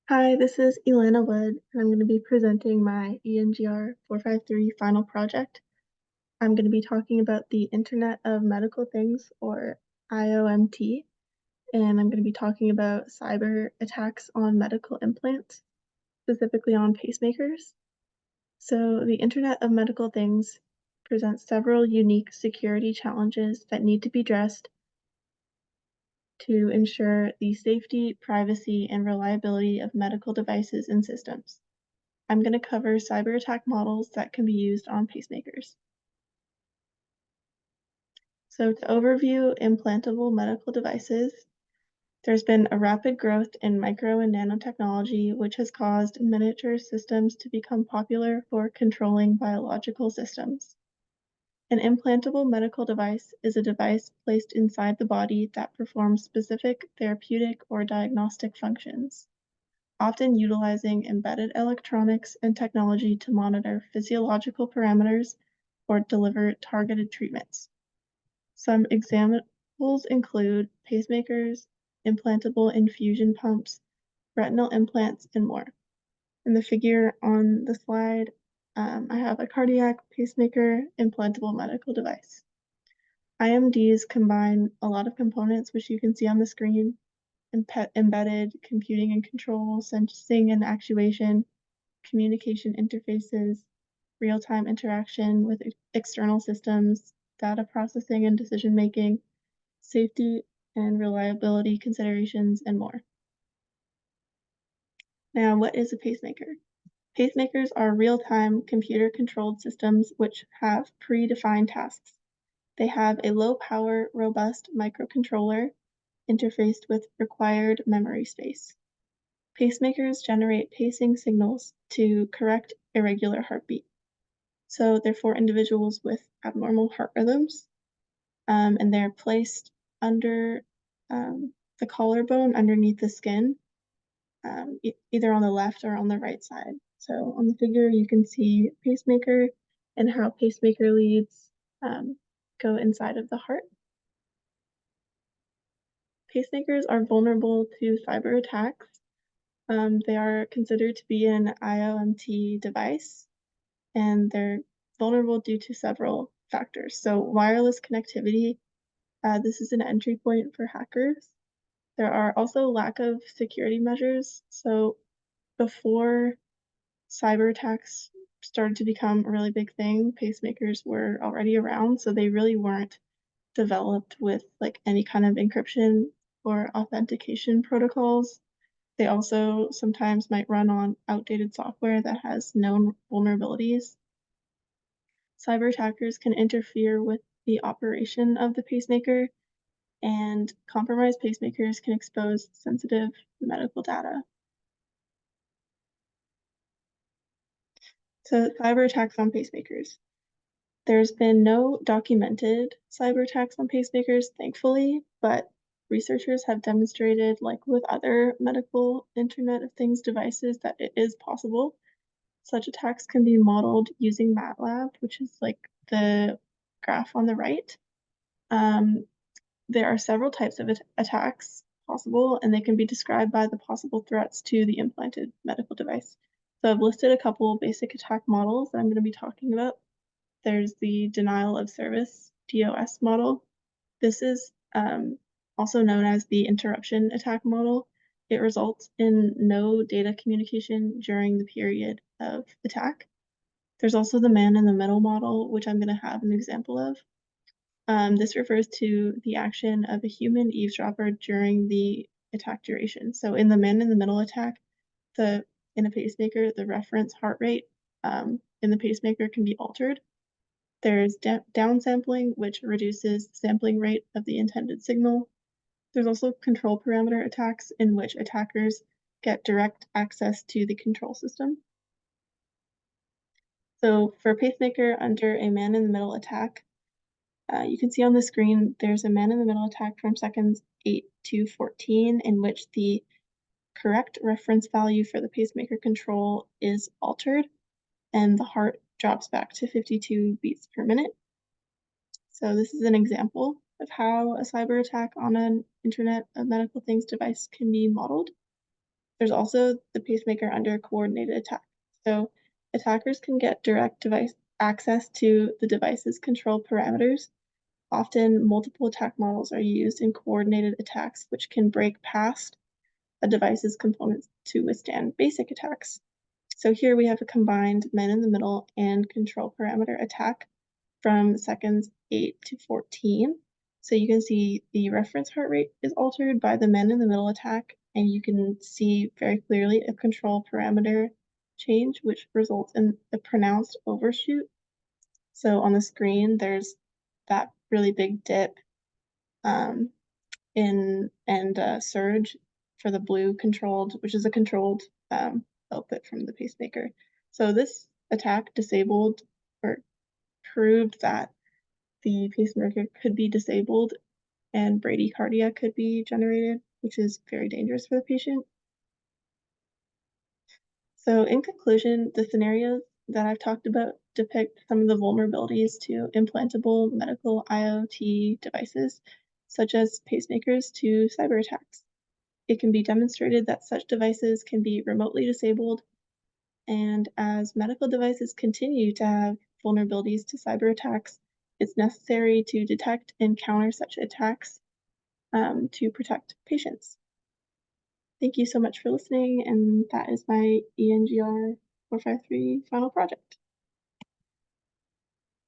Hi, this is Elena Wood, and I'm going to be presenting my ENGR 453 final project. I'm going to be talking about the Internet of Medical Things, or IoMT, and I'm going to be talking about cyber attacks on medical implants, specifically on pacemakers. So the Internet of Medical Things presents several unique security challenges that need to be addressed to ensure the safety, privacy, and reliability of medical devices and systems. I'm going to cover cyber attack models that can be used on pacemakers. So to overview implantable medical devices, there's been a rapid growth in micro and nanotechnology, which has caused miniature systems to become popular for controlling biological systems. An implantable medical device is a device placed inside the body that performs specific therapeutic or diagnostic functions, often utilizing embedded electronics and technology to monitor physiological parameters or deliver targeted treatments. Some examples include pacemakers, implantable infusion pumps, retinal implants, and more. In the figure on the slide, I have a cardiac pacemaker implantable medical device. IMDs combine a lot of components, which you can see on the screen: embedded computing and control, sensing and actuation, communication interfaces, real-time interaction with external systems, data processing and decision-making, safety and reliability considerations, and more. Now, what is a pacemaker? Pacemakers are real-time computer-controlled systems which have predefined tasks. They have a low-power, robust microcontroller interfaced with required memory space. Pacemakers generate pacing signals to correct irregular heartbeat. So they're for individuals with abnormal heart rhythms, and they're placed under the collarbone underneath the skin, either on the left or on the right side. So on the figure, you can see pacemaker and how pacemaker leads go inside of the heart. Pacemakers are vulnerable to cyber attacks. They are considered to be an IoMT device, and they're vulnerable due to several factors. So wireless connectivity, this is an entry point for hackers. There are also lack of security measures. So before cyber attacks started to become a really big thing, pacemakers were already around, so they really weren't developed with like any kind of encryption or authentication protocols. They also sometimes might run on outdated software that has known vulnerabilities. Cyber attackers can interfere with the operation of the pacemaker, and compromised pacemakers can expose sensitive medical data. So, cyber attacks on pacemakers. There's been no documented cyber attacks on pacemakers, thankfully, but researchers have demonstrated, like with other medical Internet of Things devices, that it is possible. Such attacks can be modeled using MATLAB, which is like the graph on the right. There are several types of attacks possible, and they can be described by the possible threats to the implanted medical device. So I've listed a couple basic attack models that I'm going to be talking about. There's the denial of service, DOS model. This is also known as the interruption attack model. It results in no data communication during the period of attack. There's also the man-in-the-middle model, which I'm going to have an example of. This refers to the action of a human eavesdropper during the attack duration. So in the man-in-the-middle attack, in a pacemaker, the reference heart rate in the pacemaker can be altered. There's downsampling, which reduces the sampling rate of the intended signal. There's also control parameter attacks, in which attackers get direct access to the control system. So for a pacemaker under a man-in-the-middle attack, you can see on the screen there's a man-in-the-middle attack from seconds 8 to 14, in which the correct reference value for the pacemaker control is altered, and the heart drops back to 52 beats per minute. So this is an example of how a cyber attack on an Internet of Medical Things device can be modeled. There's also the pacemaker under coordinated attack. So attackers can get direct device access to the device's control parameters. Often, multiple attack models are used in coordinated attacks, which can break past a device's components to withstand basic attacks. So here we have a combined man-in-the-middle and control parameter attack from seconds 8 to 14. So you can see the reference heart rate is altered by the man-in-the-middle attack, and you can see very clearly a control parameter change, which results in a pronounced overshoot. So on the screen, there's that really big dip um, in and surge for the blue controlled, which is a controlled output from the pacemaker. So this attack disabled or proved that the pacemaker could be disabled and bradycardia could be generated, which is very dangerous for the patient. So in conclusion, the scenarios that I've talked about depict some of the vulnerabilities to implantable medical IoT devices, such as pacemakers to cyber attacks. It can be demonstrated that such devices can be remotely disabled, and as medical devices continue to have vulnerabilities to cyber attacks, it's necessary to detect and counter such attacks to protect patients. Thank you so much for listening, and that is my ENGR 453 final project.